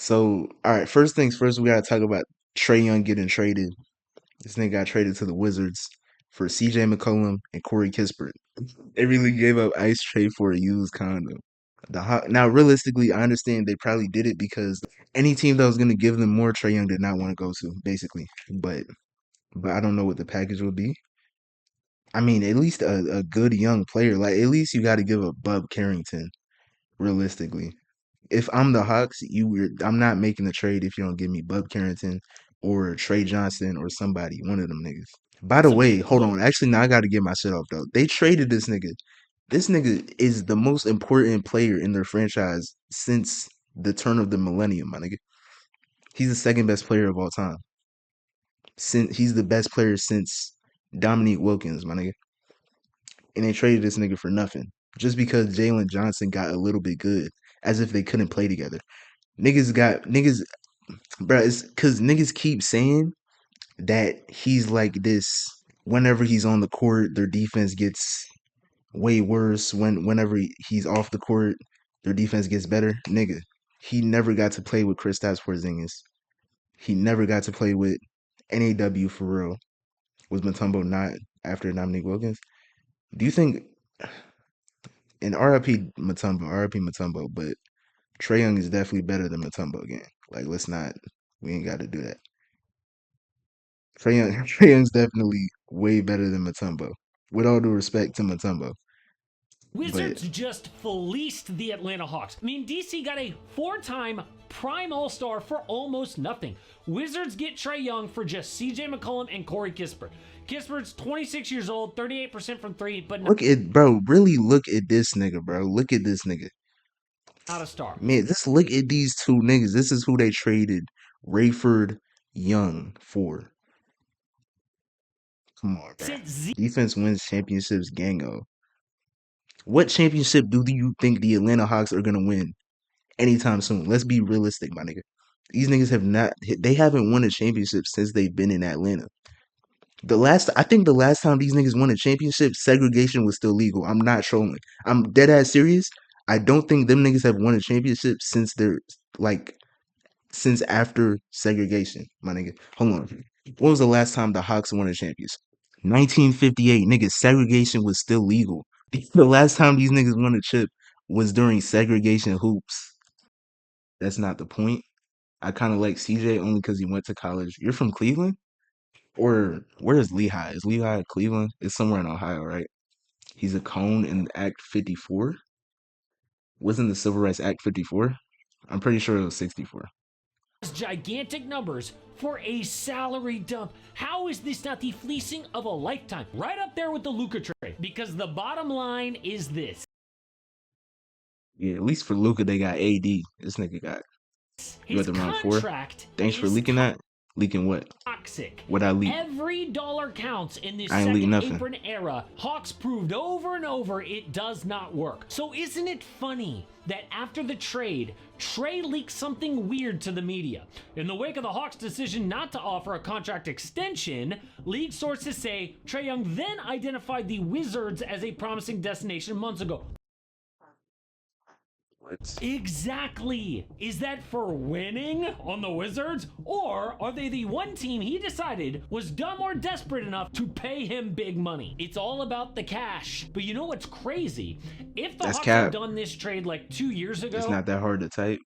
So, all right, first things first, we gotta talk about Trae Young getting traded. This nigga got traded to the Wizards for CJ McCollum and Corey Kispert. They really gave up Ice Trae for a used condom. Now, realistically, I understand they probably did it because any team that was gonna give them more, Trae Young did not want to go to, basically. But I don't know what the package would be. I mean, at least a good young player. Like at least you got to give up Bub Carrington, realistically. If I'm the Hawks, I'm not making the trade if you don't give me Bub Carrington or Trey Johnson or somebody, one of them niggas. By the way, hold on. Actually, now I got to get my shit off though. They traded this nigga. This nigga is the most important player in their franchise since the turn of the millennium, my nigga. He's the second best player of all time. Since he's the best player since Dominique Wilkins, my nigga. And they traded this nigga for nothing just because Jalen Johnson got a little bit good, as if they couldn't play together. Niggas, bro. It's because niggas keep saying that he's like this. Whenever he's on the court, their defense gets way worse. Whenever he's off the court, their defense gets better. Nigga, he never got to play with Kristaps Porzingis. He never got to play with NAW for real. Was Mutombo not after Dominique Wilkins? Do you think? And RIP Mutombo, but Trae Young is definitely better than Mutombo again. Like, let's not, we ain't got to do that. Trae Young's definitely way better than Mutombo. With all due respect to Mutombo, but Wizards just fleeced the Atlanta Hawks. I mean, DC got a four-time prime all-star for almost nothing. Wizards get Trae Young for just CJ McCollum and Corey Kispert. Kispert's 26 years old, 38% from three, but look at bro. Really look at this nigga, bro. Look at this nigga. not a star. Man, just look at these two niggas. This is who they traded Rayford Young for. Come on, bro. Since Z Defense wins championships, gango. What championship do you think the Atlanta Hawks are gonna win anytime soon? Let's be realistic, my nigga. These niggas have not. They haven't won a championship since they've been in Atlanta. I think the last time these niggas won a championship, segregation was still legal. I'm not trolling. I'm dead ass serious. I don't think them niggas have won a championship since they're like since after segregation, my nigga. Hold on. What was the last time the Hawks won a championship? 1958, nigga. Segregation was still legal. The last time these niggas won a chip was during segregation hoops. That's not the point. I kind of like CJ only because he went to college. You're from Cleveland? Or where is Lehigh? Is Lehigh Cleveland? It's somewhere in Ohio, right? He's a cone in Act 54. Wasn't the Civil Rights Act 54? I'm pretty sure it was 64. gigantic numbers for a salary dump. How is this not the fleecing of a lifetime? Right up there with the Luka trade. Because the bottom line is this. Yeah, at least for Luca, they got AD. This nigga got you at His the round four. contract Thanks for is leaking that. Leaking what? toxic. What I leak? Every dollar counts in this I ain't leak second nothing. apron era. Hawks proved over and over it does not work. So isn't it funny that after the trade, Trae leaked something weird to the media? In the wake of the Hawks' decision not to offer a contract extension, league sources say Trae Young then identified the Wizards as a promising destination months ago. What? Exactly. Is that for winning on the Wizards? Or are they the one team he decided was dumb or desperate enough to pay him big money? It's all about the cash. But you know what's crazy? If the That's Hawks cap. had done this trade like 2 years ago, It's not that hard to type.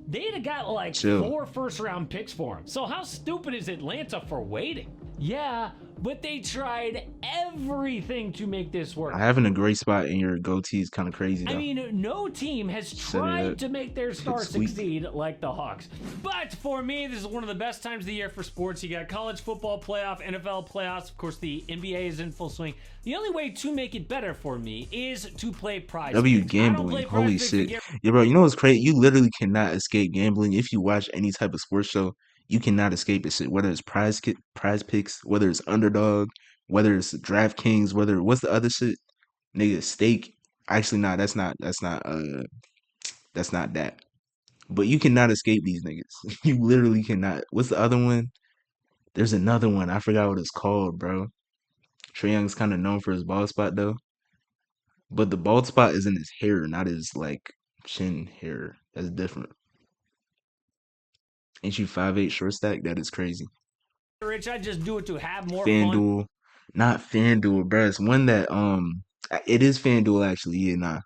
they'd have got like Chill. 4 first-round picks for him. So how stupid is Atlanta for waiting? Yeah, but they tried everything to make this work. Having a great spot in your goatee is kind of crazy though. I mean, no team has tried to make their star Sweet. succeed like the Hawks. But for me, this is one of the best times of the year for sports. You got college football playoff, NFL playoffs. Of course, the NBA is in full swing. The only way to make it better for me is to play prize W picks. I don't gambling. play Holy prize picks shit. Yeah, bro, you know what's crazy? You literally cannot escape gambling. If you watch any type of sports show, you cannot escape this shit. Whether it's prize picks, whether it's underdog, whether it's DraftKings, what's the other shit? Nigga, stake. Actually, nah, that's not that. But you cannot escape these niggas. You literally cannot. What's the other one? There's another one. I forgot what it's called, bro. Trae Young's kind of known for his bald spot though. But the bald spot is in his hair, not his like chin hair. That's different. Ain't you 5'8" short stack? That is crazy. Rich, I just do it to have more fun. FanDuel, not FanDuel, bro. It's one that it is FanDuel actually. Yeah, nah.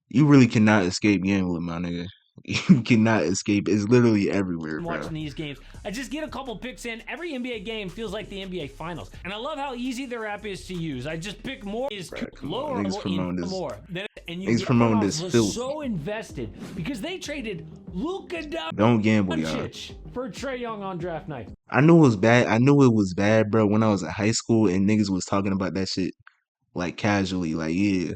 You really cannot escape gambling, my nigga. You cannot escape. It's literally everywhere, bro. Watching these games, I just get a couple picks in. Every NBA game feels like the NBA Finals, and I love how easy their app is to use. I just pick more is lower level in more, and you Niggas get promoting this filth. so invested because they traded Luka Don't gamble, y'all. Doncic for Trae Young on draft night. I knew it was bad. I knew it was bad, bro, when I was in high school and niggas was talking about that shit like casually, like yeah.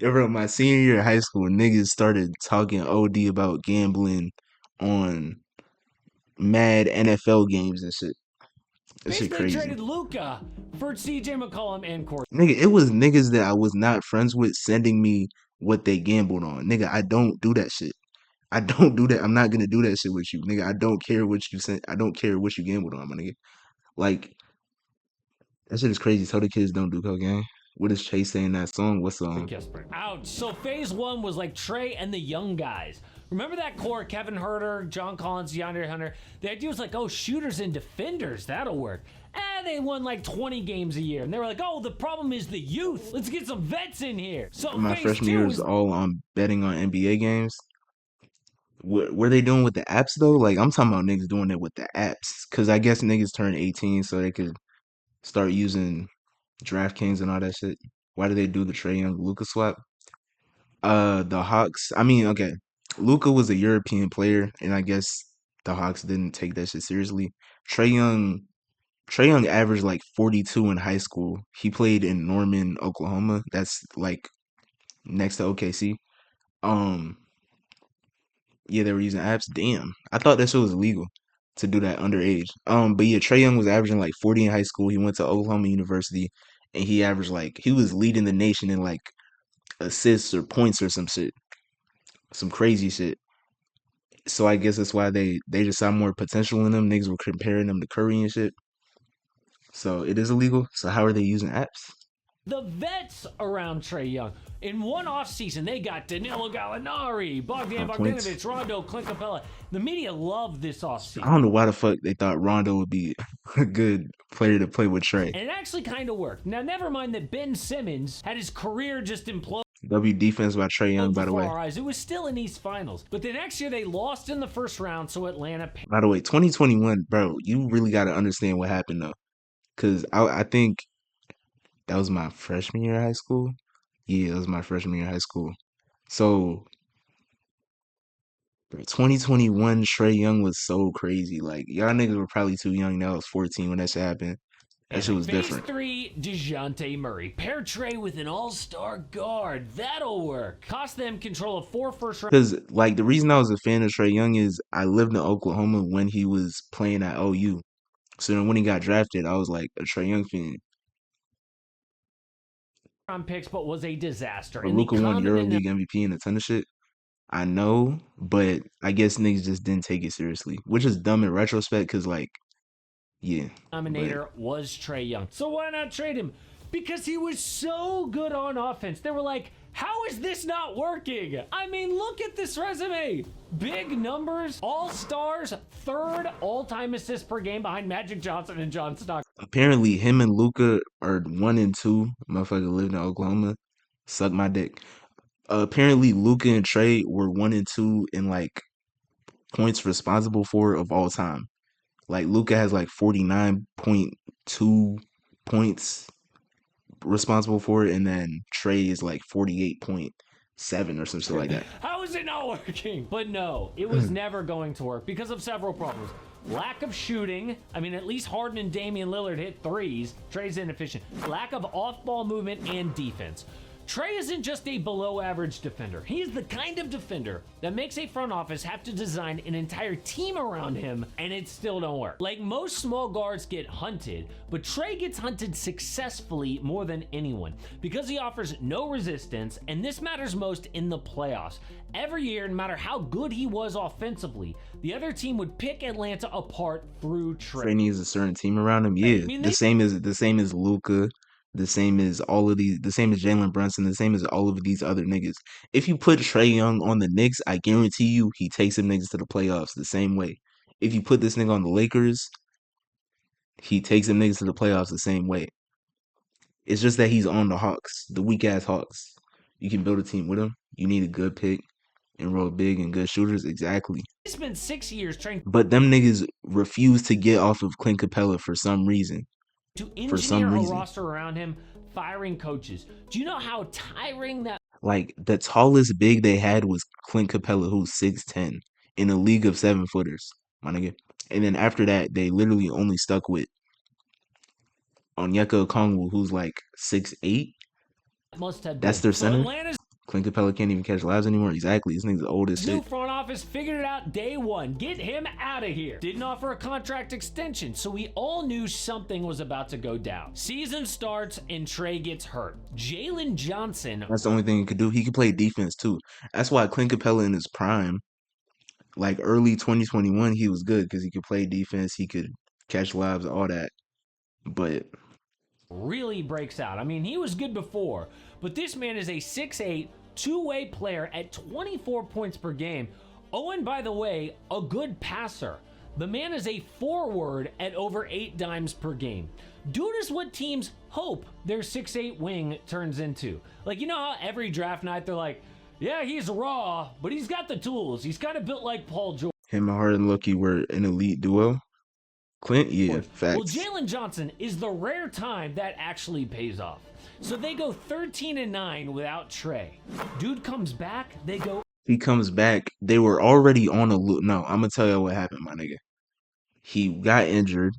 Yo, bro, my senior year of high school, niggas started talking OD about gambling on mad NFL games and shit. That shit Basically crazy. traded Luka for CJ McCollum and Corey. Nigga, it was niggas that I was not friends with sending me what they gambled on. Nigga, I don't do that shit. I don't do that. I'm not gonna do that shit with you, nigga. I don't care what you sent. I don't care what you gambled on, my nigga. Like that shit is crazy. Tell the kids don't do cocaine. What is Chase saying that song? What song? Ouch. So phase one was like Trae and the young guys. Remember that core, Kevin Huerter, John Collins, DeAndre Hunter? The idea was like, oh, shooters and defenders, that'll work. They won like 20 games a year. And they were like, oh, the problem is the youth. Let's get some vets in here. So My freshman year was all on betting on NBA games. What were they doing with the apps though? Like I'm talking about niggas doing it with the apps. Cause I guess niggas turned 18 so they could start using DraftKings and all that shit. Why did they do the Trae Young Luka swap? The Hawks. I mean, okay. Luka was a European player, and I guess the Hawks didn't take that shit seriously. Trae Young Trae Young averaged like 42 in high school. He played in Norman, Oklahoma. That's like next to OKC. Um, yeah, they were using apps. Damn. I thought that shit was illegal to do that underage. But yeah, Trae Young was averaging like 40 in high school. He went to Oklahoma University and he averaged like he was leading the nation in like assists or points or some shit. Some crazy shit. So I guess that's why they just saw more potential in them. Niggas were comparing them to Curry and shit. So it is illegal. So how are they using apps? The vets around Trae Young. In one offseason, they got Danilo Gallinari, Bogdan Bogdanovic, Rondo, Clint Capella. The media loved this offseason. I don't know why the fuck they thought Rondo would be a good player to play with Trae. And it actually kind of worked. Now, never mind that Ben Simmons had his career just implode. W defense by Trae Young, by the way. Our eyes. It was still in East Finals. But the next year, they lost in the first round, so Atlanta... By the way, 2021, bro, you really got to understand what happened, though. Because I think that was my freshman year of high school. Yeah, that was my freshman year of high school. So, 2021, Trae Young was so crazy. Like, y'all niggas were probably too young. That was 14 when that shit happened. That shit was different. Phase 3, DeJounte Murray. Pair Trae with an all-star guard. That'll work. Cost them control of 4 first round. Because, like, the reason I was a fan of Trae Young is I lived in Oklahoma when he was playing at OU. So then when he got drafted, I was like a Trae Young fan. Picks, but was a disaster. But Luka won EuroLeague MVP and a ton of shit. I know, but I guess niggas just didn't take it seriously, which is dumb in retrospect because, like, yeah. Nominator was Trae Young. So why not trade him? Because he was so good on offense. They were like, how is this not working? I mean, look at this resume. Big numbers, all-stars, 3rd all-time assist per game behind Magic Johnson and John Stockton. Apparently, him and Luka are 1 and 2. Motherfucker lived in Oklahoma. Suck my dick. Apparently, Luka and Trae were 1 and 2 in, like, points responsible for of all time. Like, Luka has, like, 49.2 points responsible for it, and then Trae is like 48.7 or some shit like that. How is it not working? But no, it was never going to work because of several problems. Lack of shooting. I mean, at least Harden and Damian Lillard hit threes. Trae's inefficient. Lack of off-ball movement and defense. Trae isn't just a below-average defender. He's the kind of defender that makes a front office have to design an entire team around him, and it still don't work. Like, most small guards get hunted, but Trae gets hunted successfully more than anyone because he offers no resistance, and this matters most in the playoffs. Every year, no matter how good he was offensively, the other team would pick Atlanta apart through Trae. Trae needs a certain team around him. Yeah, I mean, the same as Luka. The same as the same as Jalen Brunson, the same as all of these other niggas. If you put Trae Young on the Knicks, I guarantee you he takes them niggas to the playoffs the same way. If you put this nigga on the Lakers, he takes them niggas to the playoffs the same way. It's just that he's on the Hawks, the weak ass Hawks. You can build a team with him. You need a good pick and roll big and good shooters, exactly. He spent 6 years trying But them niggas refuse to get off of Clint Capella for some reason. to For some engineer a reason. roster around him, firing coaches. Do you know how tiring that Like the tallest big they had was Clint Capella, who's 6'10", in a league of 7-footers, my nigga. And then after that, they literally only stuck with Onyeka Okongwu, who's like 6'8". must have That's been? their So center. Atlanta's Clint Capella can't even catch lives anymore. Exactly. This nigga's old as new shit. front office figured it out day one. Get him out of here. Didn't offer a contract extension, so we all knew something was about to go down. Season starts and Trae gets hurt. Jalen Johnson That's the only thing he could do. He could play defense too. That's why Clint Capella in his prime, like early 2021, he was good because he could play defense. He could catch lives, all that. But really breaks out. I mean, he was good before, but this man is a 6'8", two-way player at 24 points per game. Oh, and by the way, a good passer. The man is a forward at over 8 dimes per game. Dude is what teams hope their 6'8" wing turns into. Like, you know how every draft night they're like, yeah, he's raw, but he's got the tools. He's kind of built like Paul George. him and Harden Lucky were an elite duo. Clint, yeah, Well, facts. Jalen Johnson is the rare time that actually pays off. So they go 13-9 without Trae. Dude comes back, they go He comes back. They were already on a no. I'm gonna tell you what happened, my nigga. He got injured.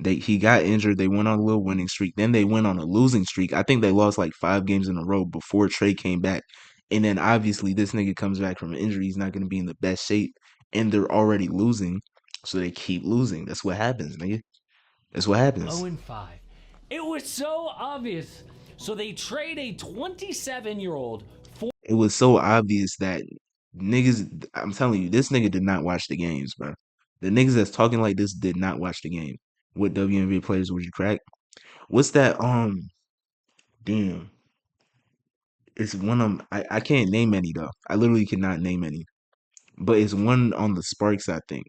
He got injured. They went on a little winning streak. Then they went on a losing streak. I think they lost like 5 games in a row before Trae came back. And then obviously this nigga comes back from an injury. He's not gonna be in the best shape. And they're already losing. So they keep losing. That's what happens, nigga. That's what happens. 0-5. It was so obvious. So they trade a 27-year-old for It was so obvious that niggas, I'm telling you, this nigga did not watch the games, bro. The niggas that's talking like this did not watch the game. What WNBA players would you crack? What's that? Damn. It's one of 'em. I can't name any though. I literally cannot name any. But it's one on the Sparks, I think.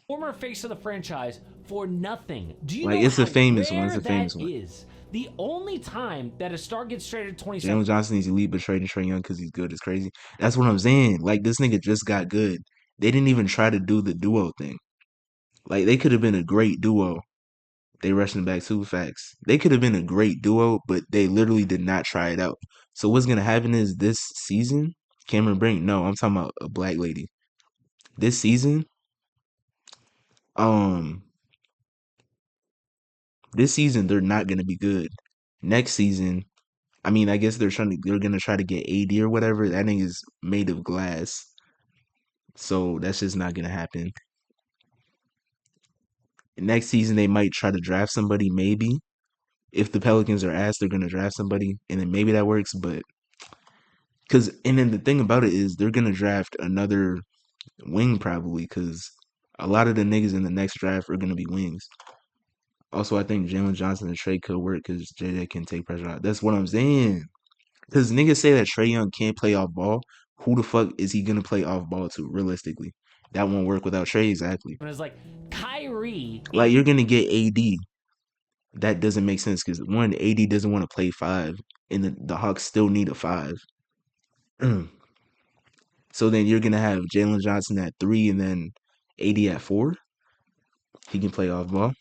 former face of the franchise for nothing. Do you Like know it's a how famous one. rare It's a famous that one. is? The only time that a star gets traded 27 Jalen Johnson is elite, but trading Trae Young because he's good is crazy. That's what I'm saying. Like this nigga just got good. They didn't even try to do the duo thing. Like they could have been a great duo. They rushing back two facts. They could have been a great duo, but they literally did not try it out. So what's gonna happen is this season, Cameron Brink. No, I'm talking about a black lady. This season, um, they're not gonna be good. Next season, I mean, I guess they're gonna try to get AD or whatever. That thing is made of glass, so that's just not gonna happen. Next season, they might try to draft somebody, maybe. If the Pelicans are asked, they're gonna draft somebody, and then maybe that works. But and then the thing about it is they're gonna draft another wing probably, because a lot of the niggas in the next draft are gonna be wings. Also, I think Jalen Johnson and Trey could work because JJ can take pressure out. That's what I'm saying. Because niggas say that Trae Young can't play off ball. Who the fuck is he gonna play off ball to? Realistically, that won't work without Trae. Exactly. is like Kyrie Like you're gonna get AD. That doesn't make sense because one, AD doesn't want to play five, and the Hawks still need a five. So then you're gonna have Jalen Johnson at 3, and then AD at 4. He can play off ball.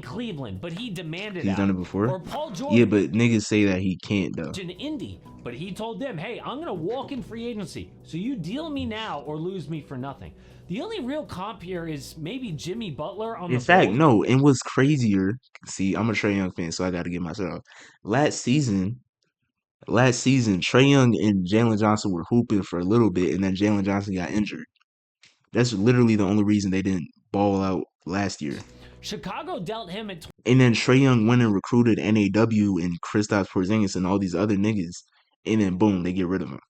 Cleveland, but he demanded He's out. done it before. Or Paul George Yeah, but niggas say that he can't though. in Indy, but he told them, hey, I'm going to walk in free agency, so you deal me now or lose me for nothing. The only real comp here is maybe Jimmy Butler on In the fact, Bulls. no. And what's crazier? See, I'm a Trae Young fan, so I got to get myself. Last season, Trae Young and Jalen Johnson were hooping for a little bit, and then Jalen Johnson got injured. That's literally the only reason they didn't ball out last year. Chicago dealt him at And then Trae Young went and recruited NAW and Kristaps Porzingis and all these other niggas, and then boom, they get rid of him.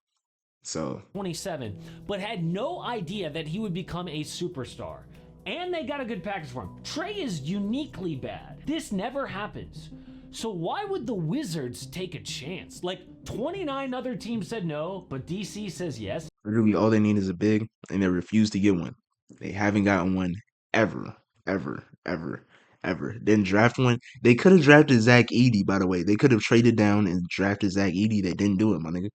So 27, but had no idea that he would become a superstar. And they got a good package for him. Trae is uniquely bad. This never happens. So why would the Wizards take a chance? Like 29 other teams said no, but DC says yes. Literally, all they need is a big, and they refuse to get one. They haven't gotten one ever, ever, ever, ever. Then draft one. They could have drafted Zach Edey, by the way. They could have traded down and drafted Zach Edey. They didn't do it, my nigga.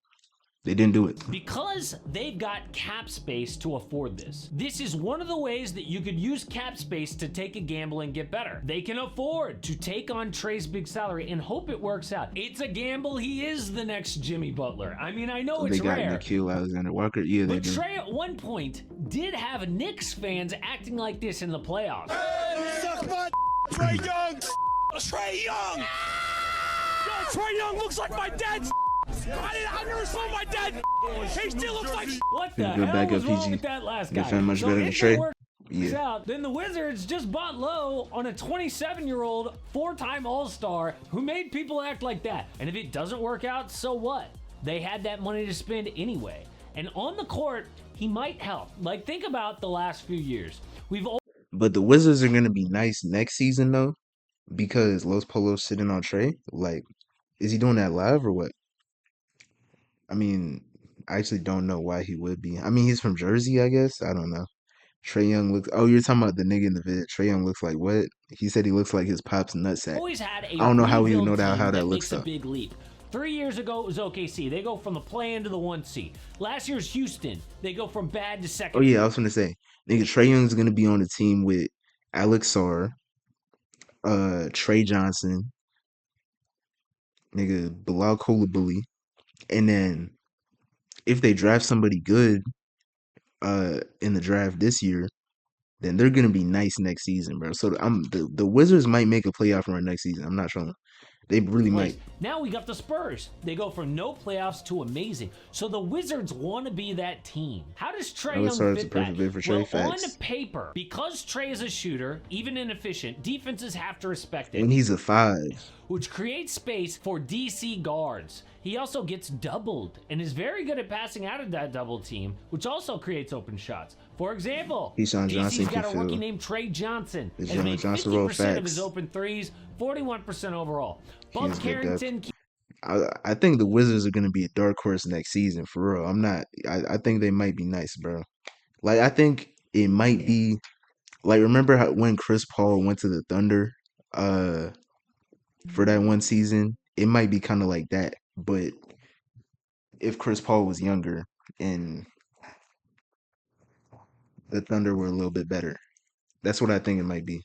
They didn't do it. Because they've got cap space to afford this. This is one of the ways that you could use cap space to take a gamble and get better. They can afford to take on Trae's big salary and hope it works out. It's a gamble. He is the next Jimmy Butler. I mean, I know it's They got rare. Nickeil Alexander-Walker. Yeah, they But do. Trae at one point did have Knicks fans acting like this in the playoffs. Hey, suck my Trae Young! Trae Young! Yo, Trae Young looks like my dad! I never saw my dad! He still looks like... What the He's a good hell backup was wrong PG. with that last They guy? found much So better than if it Trae. works Yeah. out, then the Wizards just bought low on a 27-year-old four-time All-Star who made people act like that. And if it doesn't work out, so what? They had that money to spend anyway. And on the court, he might help. Like, think about the last few years. But the Wizards are gonna be nice next season though, because Los Polos sitting on Trae. Like, is he doing that live or what? I mean, I actually don't know why he would be. I mean, he's from Jersey, I guess. I don't know. Trae Young looks. Oh, you're talking about the nigga in the vid. Trae Young looks like what? He said he looks like his pop's nutsack. Always had a I don't know how he would rebuild know that team how that makes looks a though. big leap. 3 years ago, it was OKC. They go from the play-in to the 1 seed. Last year's Houston. They go from bad to second. Oh yeah, I was gonna say, nigga, Trae Young's gonna be on the team with Alex Sarr, Trey Johnson, nigga, Bilal Coulibaly, and then if they draft somebody good, in the draft this year, then they're gonna be nice next season, bro. So the Wizards might make a playoff run next season. I'm not sure. They really Place. might. Now we got the Spurs. They go from no playoffs to amazing. So the Wizards want to be that team. How does Trae Alex Young Sarr is fit a perfect that? fit for Trae. Well, Facts. on paper, because Trae is a shooter, even inefficient, defenses have to respect it. And he's a 5. Which creates space for DC guards. He also gets doubled and is very good at passing out of that double team, which also creates open shots. For example, Keyshawn Johnson DC's got a can rookie fill. named Trae Johnson. Is Has made Johnson roll 50% of his facts. open threes, 41% overall. He Bob has good depth. Carrington. I think the Wizards are gonna be a dark horse next season for real. I'm not. I think they might be nice, bro. Like I think it might be like remember how when Chris Paul went to the Thunder, for that one season. It might be kind of like that, but if Chris Paul was younger and the Thunder were a little bit better, that's what I think it might be.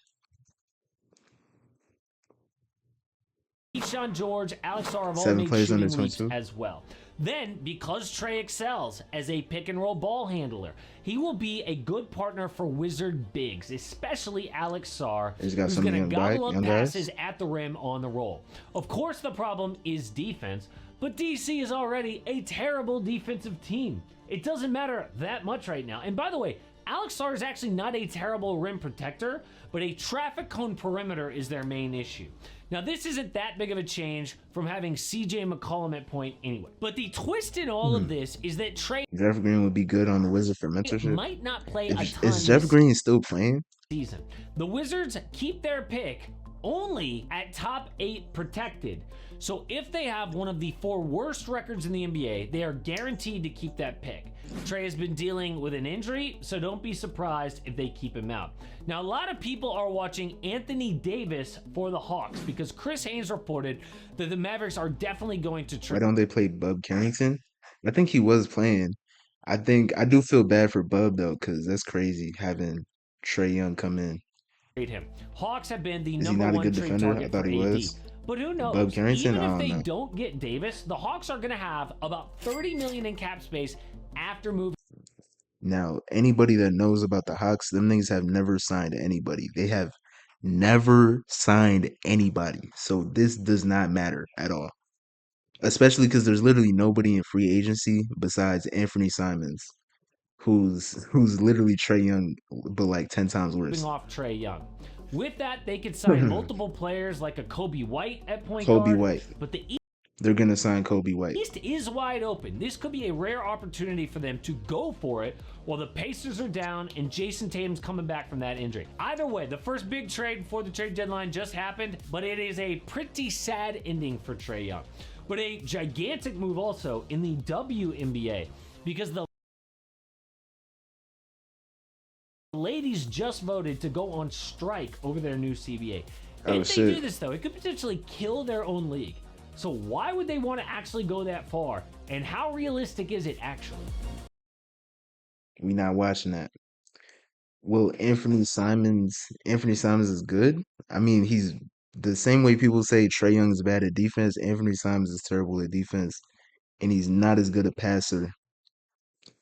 Keyshawn George, Alex Sarr have all 7 made players under shooting leaps 22. as well. Then, because Trae excels as a pick-and-roll ball handler, he will be a good partner for Wizard bigs, especially Alex Sarr, He's got who's some going to young gobble up young guys. passes at the rim on the roll. Of course, the problem is defense, but DC is already a terrible defensive team. It doesn't matter that much right now. And by the way, Alex Sarr is actually not a terrible rim protector, but a traffic cone perimeter is their main issue. Now, this isn't that big of a change from having CJ McCollum at point anyway. But the twist in all of this is that Trae Jeff Green would be good on the Wizards for mentorship. might not play a ton Is Jeff this Green still playing? season. The Wizards keep their pick only at top 8 protected. So if they have one of the 4 worst records in the NBA, they are guaranteed to keep that pick. Trae has been dealing with an injury, so don't be surprised if they keep him out. Now, a lot of people are watching Anthony Davis for the Hawks because Chris Haynes reported that the Mavericks are definitely going to Why trade don't they play Bub Carrington? I think he was playing. I do feel bad for Bub though, because that's crazy having Trae Young come in. him. Hawks have been the Is he number not a 1 good trade defender? I target thought for he AD. was. But who knows? Bub Carrington? Even I if don't they know. don't get Davis, the Hawks are going to have about $30 million in cap space after moving. Now, anybody that knows about the Hawks, them niggas have never signed anybody. They have never signed anybody. So this does not matter at all. Especially because there's literally nobody in free agency besides Anthony Simons, who's literally Trae Young, but like 10 times worse. Off Trae Young. With that, they could sign multiple players like a Kobe White at point Kobe guard. White. But the They're gonna sign Kobe White. East is wide open. This could be a rare opportunity for them to go for it while the Pacers are down and Jason Tatum's coming back from that injury. Either way, the first big trade before the trade deadline just happened, but it is a pretty sad ending for Trae Young. But a gigantic move also in the WNBA, because the ladies just voted to go on strike over their new CBA. If they do this, though, it could potentially kill their own league. So why would they want to actually go that far? And how realistic is it actually? We not watching that. Well, Anthony Simons is good. I mean, he's the same way people say Trae Young is bad at defense. Anthony Simons is terrible at defense, and he's not as good a passer